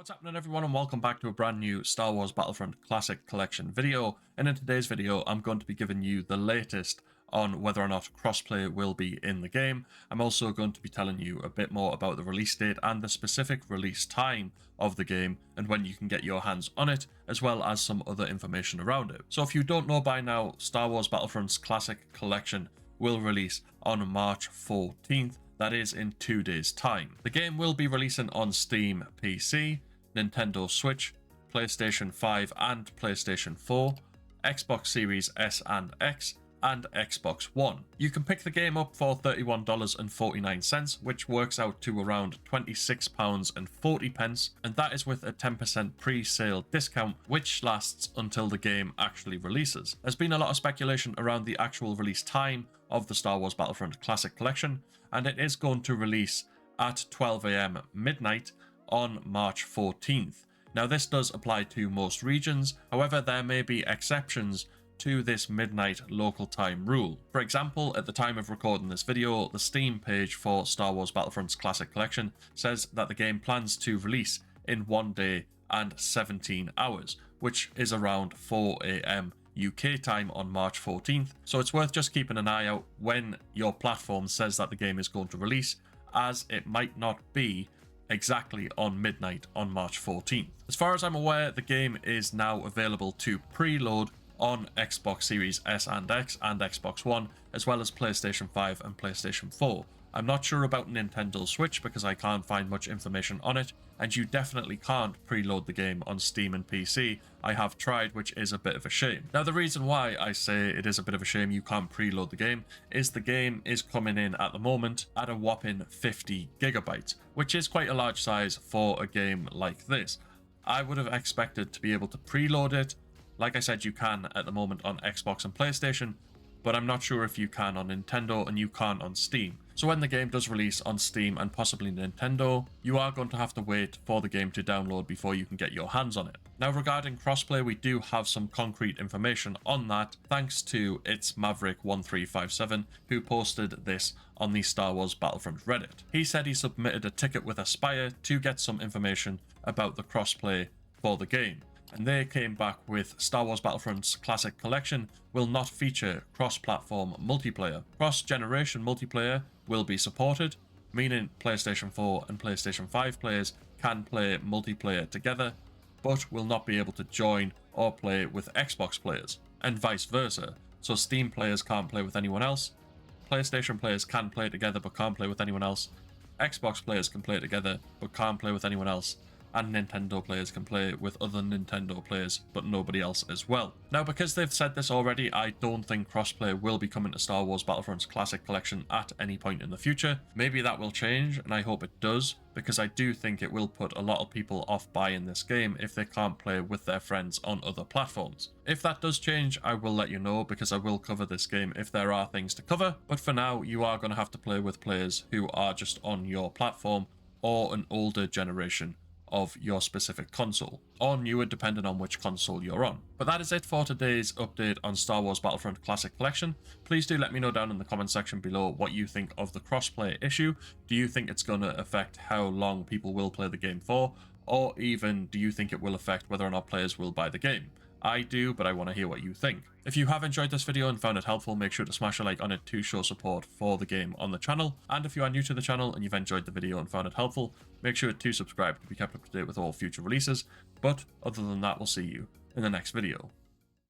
What's happening, everyone, and welcome back to a brand new Star Wars Battlefront Classic Collection video. And in today's video, I'm going to be giving you the latest on whether or not crossplay will be in the game. I'm also going to be telling you a bit more about the release date and the specific release time of the game and when you can get your hands on it, as well as some other information around it. So if you don't know by now, Star Wars Battlefront's Classic Collection will release on March 14th. That is in 2 days' time. The game will be releasing on Steam PC, Nintendo Switch, PlayStation 5 and PlayStation 4, Xbox Series S and X, and Xbox One. You can pick the game up for $31.49, which works out to around £26.40, and that is with a 10% pre-sale discount, which lasts until the game actually releases. There's been a lot of speculation around the actual release time of the Star Wars Battlefront Classic Collection, and it is going to release at 12 AM midnight on March 14th. Now, this does apply to most regions, however there may be exceptions to this midnight local time rule. For example, at the time of recording this video, the Steam page for Star Wars Battlefront's Classic Collection says that the game plans to release in 1 day and 17 hours, which is around 4 AM UK time on March 14th, so it's worth just keeping an eye out when your platform says that the game is going to release, as it might not be exactly on midnight on March 14th. As far as I'm aware, the game is now available to preload on Xbox Series S and X and Xbox One, as well as PlayStation 5 and PlayStation 4. I'm not sure about Nintendo Switch because I can't find much information on it, and you definitely can't preload the game on Steam and PC. I have tried, which is a bit of a shame. Now, the reason why I say it is a bit of a shame you can't preload the game is the game is coming in at the moment at a whopping 50 gigabytes, which is quite a large size for a game like this. I would have expected to be able to preload it. Like I said, you can at the moment on Xbox and PlayStation, but I'm not sure if you can on Nintendo, and you can't on Steam. So when the game does release on Steam and possibly Nintendo, you are going to have to wait for the game to download before you can get your hands on it. Now, regarding crossplay, we do have some concrete information on that, thanks to It's Maverick1357, who posted this on the Star Wars Battlefront Reddit. He said he submitted a ticket with Aspire to get some information about the crossplay for the game, and they came back with Star Wars Battlefront's Classic Collection will not feature cross-platform multiplayer. Cross-generation multiplayer will be supported, meaning PlayStation 4 and PlayStation 5 players can play multiplayer together, but will not be able to join or play with Xbox players, and vice versa. So Steam players can't play with anyone else, PlayStation players can play together but can't play with anyone else, Xbox players can play together but can't play with anyone else, and Nintendo players can play with other Nintendo players, but nobody else as well. Now, because they've said this already, I don't think crossplay will be coming to Star Wars Battlefront's Classic Collection at any point in the future. Maybe that will change, and I hope it does, because I do think it will put a lot of people off buying this game if they can't play with their friends on other platforms. If that does change, I will let you know, because I will cover this game if there are things to cover, but for now, you are going to have to play with players who are just on your platform or an older generation of your specific console, or newer depending on which console you're on. But that is it for today's update on Star Wars Battlefront Classic Collection. Please do let me know down in the comment section below what you think of the crossplay issue. Do you think it's going to affect how long people will play the game for, or even do you think it will affect whether or not players will buy the game? I do, but I want to hear what you think. If you have enjoyed this video and found it helpful, make sure to smash a like on it to show support for the game on the channel. And if you are new to the channel and you've enjoyed the video and found it helpful, make sure to subscribe to be kept up to date with all future releases. But other than that, we'll see you in the next video.